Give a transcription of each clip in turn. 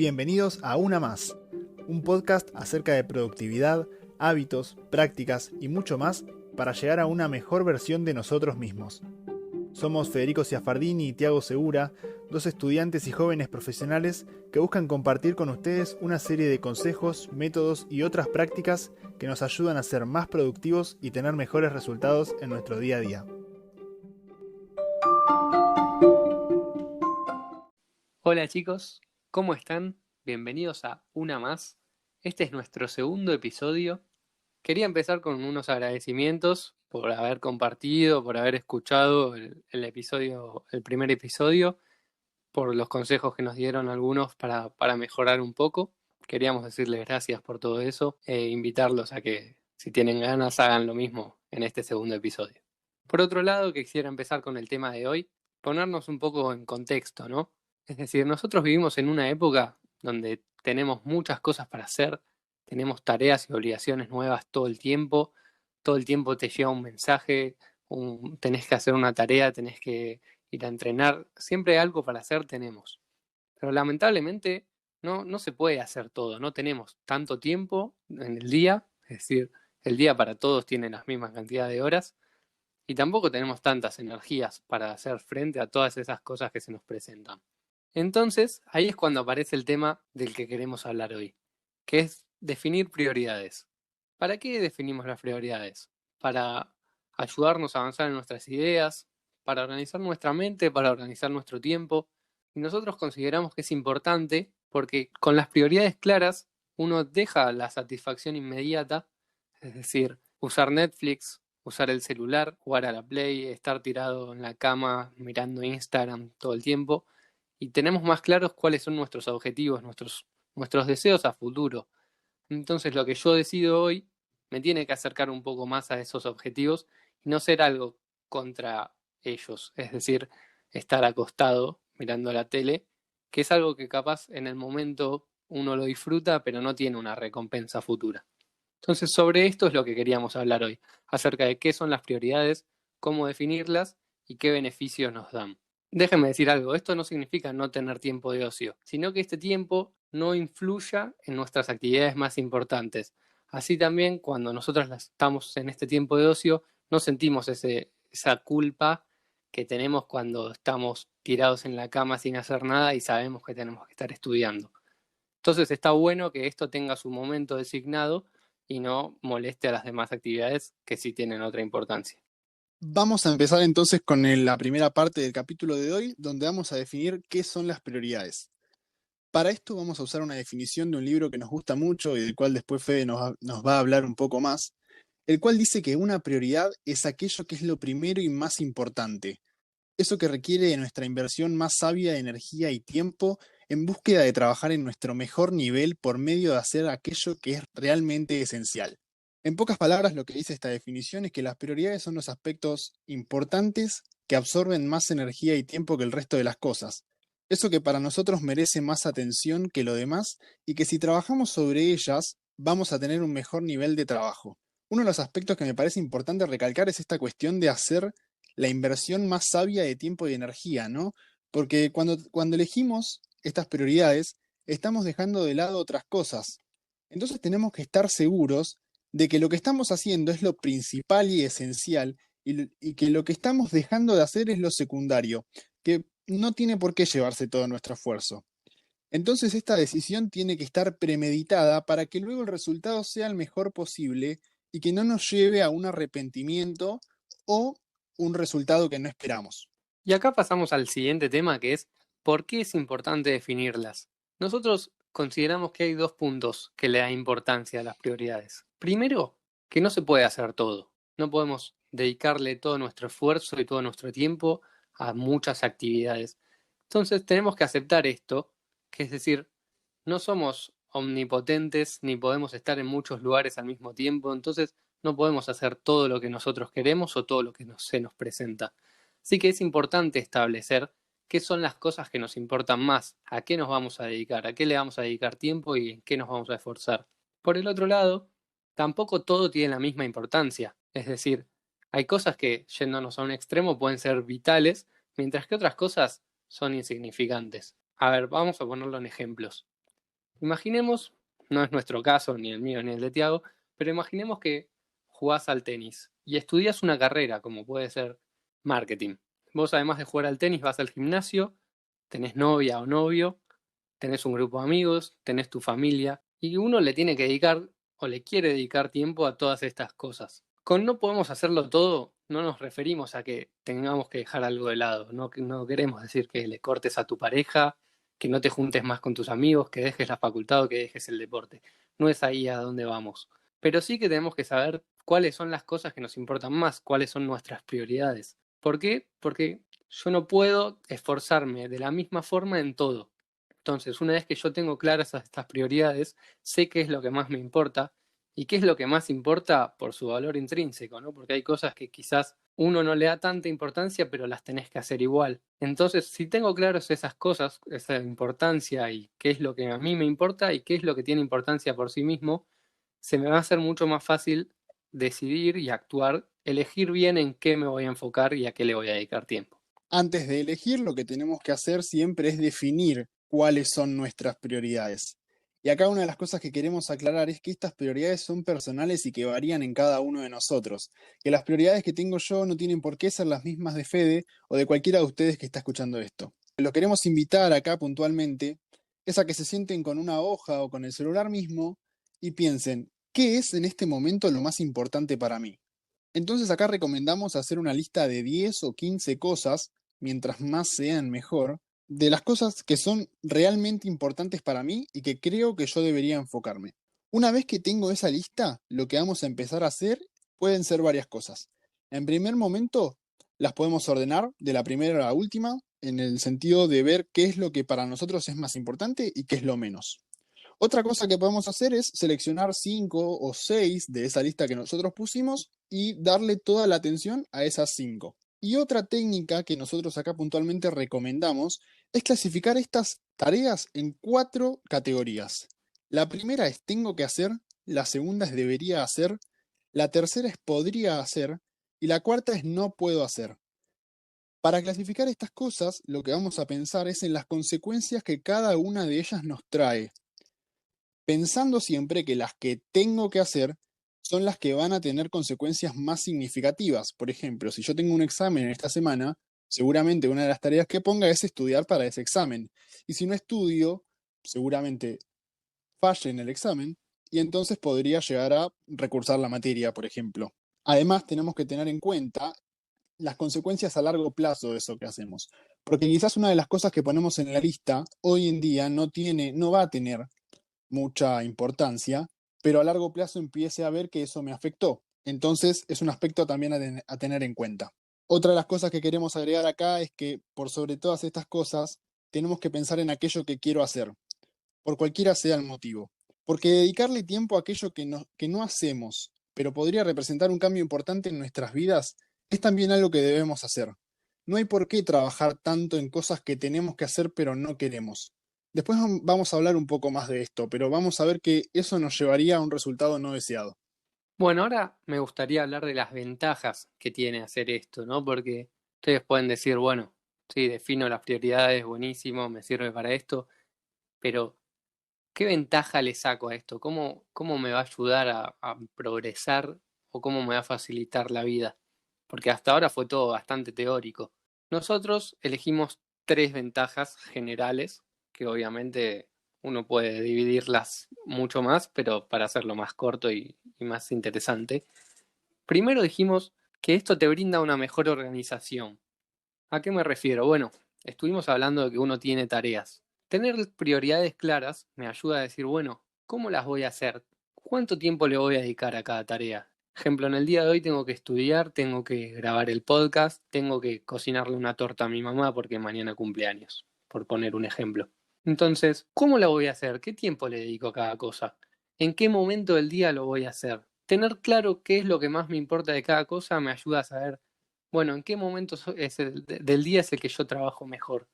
Bienvenidos a Una Más, un podcast acerca de productividad, hábitos, prácticas y mucho más para llegar a una mejor versión de nosotros mismos. Somos Federico Ciafardini y Tiago Segura, dos estudiantes y jóvenes profesionales que buscan compartir con ustedes una serie de consejos, métodos y otras prácticas que nos ayudan a ser más productivos y tener mejores resultados en nuestro día a día. Hola chicos, ¿cómo están? Bienvenidos a Una Más. Este es nuestro segundo episodio. Quería empezar con unos agradecimientos por haber compartido, por haber escuchado el primer episodio, por los consejos que nos dieron algunos para mejorar un poco. Queríamos decirles gracias por todo eso e invitarlos a que, si tienen ganas, hagan lo mismo en este segundo episodio. Por otro lado, quisiera empezar con el tema de hoy, ponernos un poco en contexto, ¿no? Es decir, nosotros vivimos en una época donde tenemos muchas cosas para hacer, tenemos tareas y obligaciones nuevas todo el tiempo te llega un mensaje, tenés que hacer una tarea, tenés que ir a entrenar, siempre algo para hacer tenemos. Pero lamentablemente no se puede hacer todo, no tenemos tanto tiempo en el día, es decir, el día para todos tiene la misma cantidad de horas, y tampoco tenemos tantas energías para hacer frente a todas esas cosas que se nos presentan. Entonces, ahí es cuando aparece el tema del que queremos hablar hoy, que es definir prioridades. ¿Para qué definimos las prioridades? Para ayudarnos a avanzar en nuestras ideas, para organizar nuestra mente, para organizar nuestro tiempo. Y nosotros consideramos que es importante porque con las prioridades claras uno deja la satisfacción inmediata, es decir, usar Netflix, usar el celular, jugar a la Play, estar tirado en la cama mirando Instagram todo el tiempo, y tenemos más claros cuáles son nuestros objetivos, nuestros deseos a futuro. Entonces lo que yo decido hoy me tiene que acercar un poco más a esos objetivos y no ser algo contra ellos, es decir, estar acostado mirando la tele, que es algo que capaz en el momento uno lo disfruta, pero no tiene una recompensa futura. Entonces sobre esto es lo que queríamos hablar hoy, acerca de qué son las prioridades, cómo definirlas y qué beneficios nos dan. Déjenme decir algo, esto no significa no tener tiempo de ocio, sino que este tiempo no influya en nuestras actividades más importantes. Así también, cuando nosotros estamos en este tiempo de ocio, no sentimos esa culpa que tenemos cuando estamos tirados en la cama sin hacer nada y sabemos que tenemos que estar estudiando. Entonces está bueno que esto tenga su momento designado y no moleste a las demás actividades que sí tienen otra importancia. Vamos a empezar entonces con la primera parte del capítulo de hoy, donde vamos a definir qué son las prioridades. Para esto vamos a usar una definición de un libro que nos gusta mucho y del cual después Fede nos va a hablar un poco más, el cual dice que una prioridad es aquello que es lo primero y más importante, eso que requiere de nuestra inversión más sabia de energía y tiempo en búsqueda de trabajar en nuestro mejor nivel por medio de hacer aquello que es realmente esencial. En pocas palabras, lo que dice esta definición es que las prioridades son los aspectos importantes que absorben más energía y tiempo que el resto de las cosas. Eso que para nosotros merece más atención que lo demás y que si trabajamos sobre ellas, vamos a tener un mejor nivel de trabajo. Uno de los aspectos que me parece importante recalcar es esta cuestión de hacer la inversión más sabia de tiempo y energía, ¿no? Porque cuando elegimos estas prioridades, estamos dejando de lado otras cosas. Entonces tenemos que estar seguros de que lo que estamos haciendo es lo principal y esencial y que lo que estamos dejando de hacer es lo secundario, que no tiene por qué llevarse todo nuestro esfuerzo. Entonces esta decisión tiene que estar premeditada para que luego el resultado sea el mejor posible y que no nos lleve a un arrepentimiento o un resultado que no esperamos. Y acá pasamos al siguiente tema, que es ¿por qué es importante definirlas? Nosotros consideramos que hay dos puntos que le dan importancia a las prioridades. Primero, que no se puede hacer todo. No podemos dedicarle todo nuestro esfuerzo y todo nuestro tiempo a muchas actividades. Entonces tenemos que aceptar esto, que es decir, no somos omnipotentes ni podemos estar en muchos lugares al mismo tiempo, entonces no podemos hacer todo lo que nosotros queremos o todo lo que se nos presenta. Así que es importante establecer qué son las cosas que nos importan más, a qué nos vamos a dedicar, a qué le vamos a dedicar tiempo y en qué nos vamos a esforzar. Por el otro lado, tampoco todo tiene la misma importancia, es decir, hay cosas que, yéndonos a un extremo, pueden ser vitales, mientras que otras cosas son insignificantes. A ver, vamos a ponerlo en ejemplos. Imaginemos, no es nuestro caso, ni el mío ni el de Tiago, pero imaginemos que jugás al tenis y estudias una carrera, como puede ser marketing. Vos, además de jugar al tenis, vas al gimnasio, tenés novia o novio, tenés un grupo de amigos, tenés tu familia, y uno le tiene que dedicar o le quiere dedicar tiempo a todas estas cosas. Con no podemos hacerlo todo, no nos referimos a que tengamos que dejar algo de lado, no queremos decir que le cortes a tu pareja, que no te juntes más con tus amigos, que dejes la facultad o que dejes el deporte. No es ahí a donde vamos. Pero sí que tenemos que saber cuáles son las cosas que nos importan más, cuáles son nuestras prioridades. ¿Por qué? Porque yo no puedo esforzarme de la misma forma en todo. Entonces, una vez que yo tengo claras estas prioridades, sé qué es lo que más me importa y qué es lo que más importa por su valor intrínseco, ¿no? Porque hay cosas que quizás uno no le da tanta importancia, pero las tenés que hacer igual. Entonces, si tengo claras esas cosas, esa importancia y qué es lo que a mí me importa y qué es lo que tiene importancia por sí mismo, se me va a hacer mucho más fácil decidir y actuar, elegir bien en qué me voy a enfocar y a qué le voy a dedicar tiempo. Antes de elegir, lo que tenemos que hacer siempre es definir cuáles son nuestras prioridades. Y acá una de las cosas que queremos aclarar es que estas prioridades son personales y que varían en cada uno de nosotros. Que las prioridades que tengo yo no tienen por qué ser las mismas de Fede o de cualquiera de ustedes que está escuchando esto. Lo queremos invitar acá puntualmente es a que se sienten con una hoja o con el celular mismo y piensen, ¿qué es en este momento lo más importante para mí? Entonces acá recomendamos hacer una lista de 10 o 15 cosas, mientras más sean mejor, de las cosas que son realmente importantes para mí y que creo que yo debería enfocarme. Una vez que tengo esa lista, lo que vamos a empezar a hacer pueden ser varias cosas. En primer momento, las podemos ordenar de la primera a la última, en el sentido de ver qué es lo que para nosotros es más importante y qué es lo menos. Otra cosa que podemos hacer es seleccionar 5 o 6 de esa lista que nosotros pusimos y darle toda la atención a esas 5. Y otra técnica que nosotros acá puntualmente recomendamos es clasificar estas tareas en 4 categorías. La primera es tengo que hacer, la segunda es debería hacer, la tercera es podría hacer y la cuarta es no puedo hacer. Para clasificar estas cosas, lo que vamos a pensar es en las consecuencias que cada una de ellas nos trae, pensando siempre que las que tengo que hacer son las que van a tener consecuencias más significativas. Por ejemplo, si yo tengo un examen en esta semana, seguramente una de las tareas que ponga es estudiar para ese examen. Y si no estudio, seguramente falle en el examen y entonces podría llegar a recursar la materia, por ejemplo. Además, tenemos que tener en cuenta las consecuencias a largo plazo de eso que hacemos. Porque quizás una de las cosas que ponemos en la lista hoy en día no va a tener mucha importancia, pero a largo plazo empiece a ver que eso me afectó. Entonces es un aspecto también a tener en cuenta. Otra de las cosas que queremos agregar acá es que por sobre todas estas cosas tenemos que pensar en aquello que quiero hacer, por cualquiera sea el motivo. Porque dedicarle tiempo a aquello que no hacemos, pero podría representar un cambio importante en nuestras vidas, es también algo que debemos hacer. No hay por qué trabajar tanto en cosas que tenemos que hacer pero no queremos. Después vamos a hablar un poco más de esto, pero vamos a ver que eso nos llevaría a un resultado no deseado. Bueno, ahora me gustaría hablar de las ventajas que tiene hacer esto, ¿no? Porque ustedes pueden decir, bueno, sí, defino las prioridades, buenísimo, me sirve para esto, pero ¿qué ventaja le saco a esto? ¿Cómo me va a ayudar a progresar o cómo me va a facilitar la vida? Porque hasta ahora fue todo bastante teórico. Nosotros elegimos 3 ventajas generales, que obviamente uno puede dividirlas mucho más, pero para hacerlo más corto y más interesante. Primero dijimos que esto te brinda una mejor organización. ¿A qué me refiero? Bueno, estuvimos hablando de que uno tiene tareas. Tener prioridades claras me ayuda a decir, bueno, ¿cómo las voy a hacer? ¿Cuánto tiempo le voy a dedicar a cada tarea? Ejemplo, en el día de hoy tengo que estudiar, tengo que grabar el podcast, tengo que cocinarle una torta a mi mamá porque mañana cumpleaños, por poner un ejemplo. Entonces, ¿cómo la voy a hacer? ¿Qué tiempo le dedico a cada cosa? ¿En qué momento del día lo voy a hacer? Tener claro qué es lo que más me importa de cada cosa me ayuda a saber, bueno, ¿en qué momento del día es el que yo trabajo mejor?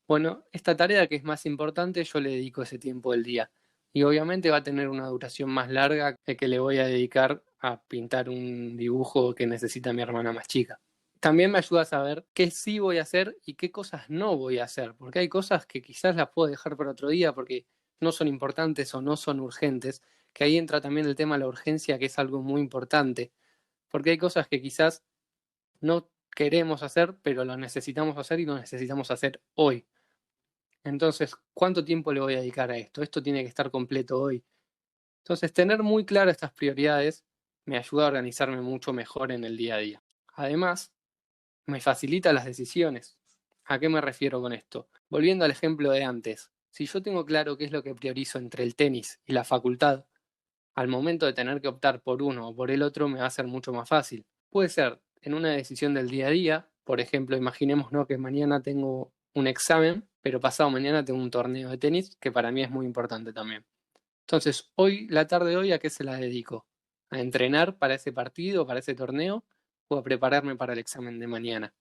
Bueno, esta tarea que es más importante, yo le dedico ese tiempo del día. Y obviamente va a tener una duración más larga que le voy a dedicar a pintar un dibujo que necesita mi hermana más chica. También me ayuda a saber qué sí voy a hacer y qué cosas no voy a hacer, porque hay cosas que quizás las puedo dejar para otro día porque no son importantes o no son urgentes, que ahí entra también el tema de la urgencia, que es algo muy importante, porque hay cosas que quizás no queremos hacer, pero lo necesitamos hacer y lo necesitamos hacer hoy. Entonces, ¿cuánto tiempo le voy a dedicar a esto? Esto tiene que estar completo hoy. Entonces, tener muy claras estas prioridades me ayuda a organizarme mucho mejor en el día a día. Además, me facilita las decisiones. ¿A qué me refiero con esto? Volviendo al ejemplo de antes, si yo tengo claro qué es lo que priorizo entre el tenis y la facultad, al momento de tener que optar por uno o por el otro me va a ser mucho más fácil. Puede ser en una decisión del día a día, por ejemplo, imaginemos, ¿no?, que mañana tengo un examen, pero pasado mañana tengo un torneo de tenis que para mí es muy importante también. Entonces, hoy, la tarde de hoy, ¿a qué se la dedico? ¿A entrenar para ese partido, para ese torneo, o a prepararme para el examen de mañana?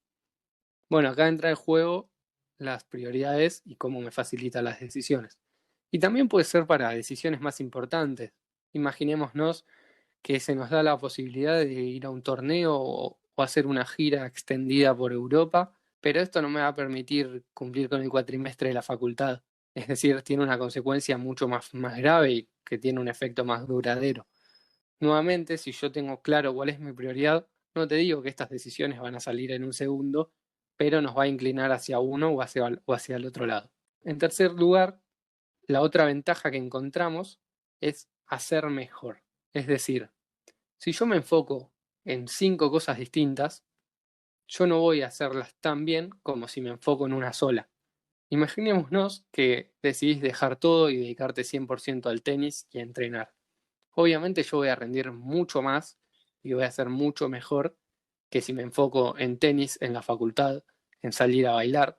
Bueno, acá entra en juego las prioridades y cómo me facilita las decisiones. Y también puede ser para decisiones más importantes. Imaginémonos que se nos da la posibilidad de ir a un torneo o hacer una gira extendida por Europa, pero esto no me va a permitir cumplir con el cuatrimestre de la facultad. Es decir, tiene una consecuencia mucho más grave y que tiene un efecto más duradero. Nuevamente, si yo tengo claro cuál es mi prioridad, no te digo que estas decisiones van a salir en un segundo, pero nos va a inclinar hacia uno o hacia el otro lado. En tercer lugar, la otra ventaja que encontramos es hacer mejor. Es decir, si yo me enfoco en 5 cosas distintas, yo no voy a hacerlas tan bien como si me enfoco en una sola. Imaginémonos que decidís dejar todo y dedicarte 100% al tenis y a entrenar. Obviamente yo voy a rendir mucho más y voy a ser mucho mejor que si me enfoco en tenis en la facultad, en salir a bailar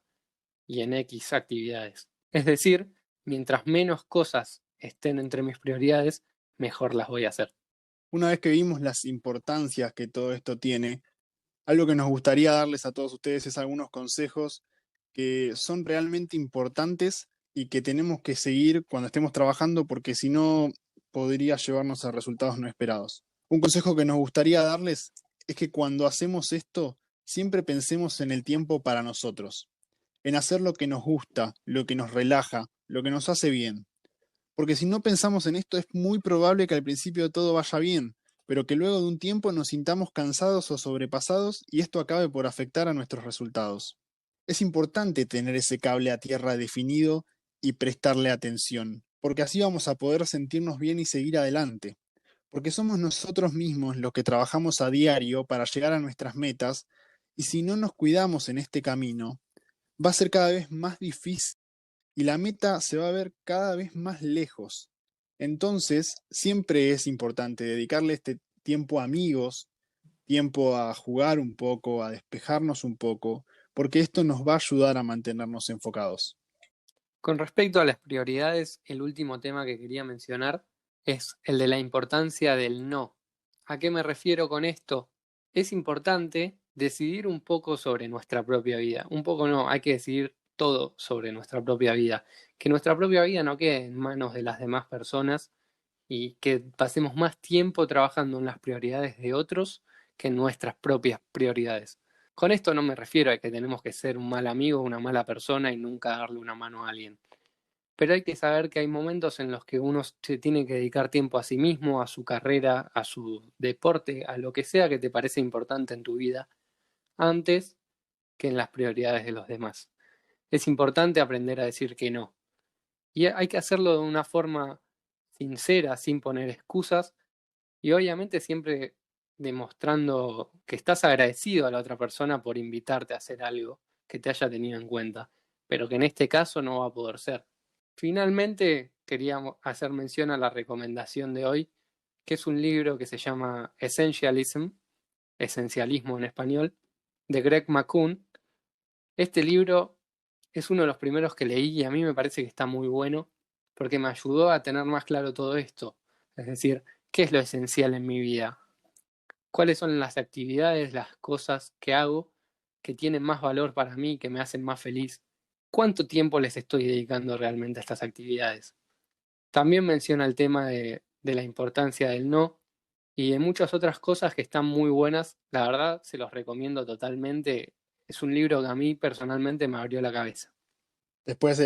y en X actividades. Es decir, mientras menos cosas estén entre mis prioridades, mejor las voy a hacer. Una vez que vimos las importancias que todo esto tiene, algo que nos gustaría darles a todos ustedes es algunos consejos que son realmente importantes y que tenemos que seguir cuando estemos trabajando porque si no podría llevarnos a resultados no esperados. Un consejo que nos gustaría darles es que cuando hacemos esto, siempre pensemos en el tiempo para nosotros, en hacer lo que nos gusta, lo que nos relaja, lo que nos hace bien. Porque si no pensamos en esto, es muy probable que al principio todo vaya bien, pero que luego de un tiempo nos sintamos cansados o sobrepasados y esto acabe por afectar a nuestros resultados. Es importante tener ese cable a tierra definido y prestarle atención, porque así vamos a poder sentirnos bien y seguir adelante. Porque somos nosotros mismos los que trabajamos a diario para llegar a nuestras metas, y si no nos cuidamos en este camino, va a ser cada vez más difícil y la meta se va a ver cada vez más lejos. Entonces, siempre es importante dedicarle este tiempo a amigos, tiempo a jugar un poco, a despejarnos un poco, porque esto nos va a ayudar a mantenernos enfocados. Con respecto a las prioridades, el último tema que quería mencionar es el de la importancia del no. ¿A qué me refiero con esto? Es importante decidir un poco sobre nuestra propia vida. Un poco no, hay que decidir todo sobre nuestra propia vida. Que nuestra propia vida no quede en manos de las demás personas y que pasemos más tiempo trabajando en las prioridades de otros que en nuestras propias prioridades. Con esto no me refiero a que tenemos que ser un mal amigo, una mala persona y nunca darle una mano a alguien. Pero hay que saber que hay momentos en los que uno se tiene que dedicar tiempo a sí mismo, a su carrera, a su deporte, a lo que sea que te parece importante en tu vida, antes que en las prioridades de los demás. Es importante aprender a decir que no. Y hay que hacerlo de una forma sincera, sin poner excusas, y obviamente siempre demostrando que estás agradecido a la otra persona por invitarte a hacer algo que te haya tenido en cuenta, pero que en este caso no va a poder ser. Finalmente, quería hacer mención a la recomendación de hoy, que es un libro que se llama Essentialism, Esencialismo en español, de Greg McCune. Este libro es uno de los primeros que leí y a mí me parece que está muy bueno porque me ayudó a tener más claro todo esto. Es decir, ¿qué es lo esencial en mi vida? ¿Cuáles son las actividades, las cosas que hago que tienen más valor para mí, que me hacen más feliz? ¿Cuánto tiempo les estoy dedicando realmente a estas actividades? También menciona el tema de la importancia del no y de muchas otras cosas que están muy buenas. La verdad, se los recomiendo totalmente. Es un libro que a mí personalmente me abrió la cabeza. Después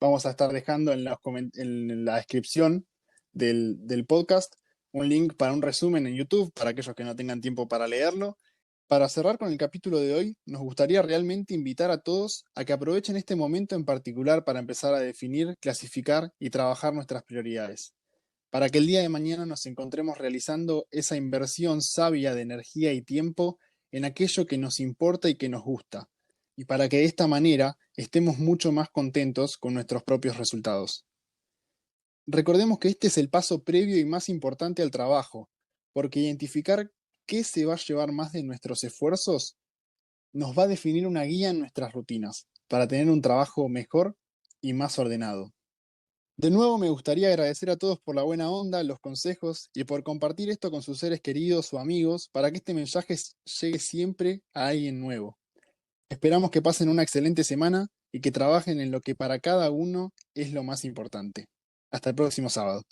Vamos a estar dejando en la descripción del podcast un link para un resumen en YouTube para aquellos que no tengan tiempo para leerlo. Para cerrar con el capítulo de hoy, nos gustaría realmente invitar a todos a que aprovechen este momento en particular para empezar a definir, clasificar y trabajar nuestras prioridades, para que el día de mañana nos encontremos realizando esa inversión sabia de energía y tiempo en aquello que nos importa y que nos gusta, y para que de esta manera estemos mucho más contentos con nuestros propios resultados. Recordemos que este es el paso previo y más importante al trabajo, porque identificar qué se va a llevar más de nuestros esfuerzos nos va a definir una guía en nuestras rutinas, para tener un trabajo mejor y más ordenado. De nuevo me gustaría agradecer a todos por la buena onda, los consejos y por compartir esto con sus seres queridos o amigos para que este mensaje llegue siempre a alguien nuevo. Esperamos que pasen una excelente semana y que trabajen en lo que para cada uno es lo más importante. Hasta el próximo sábado.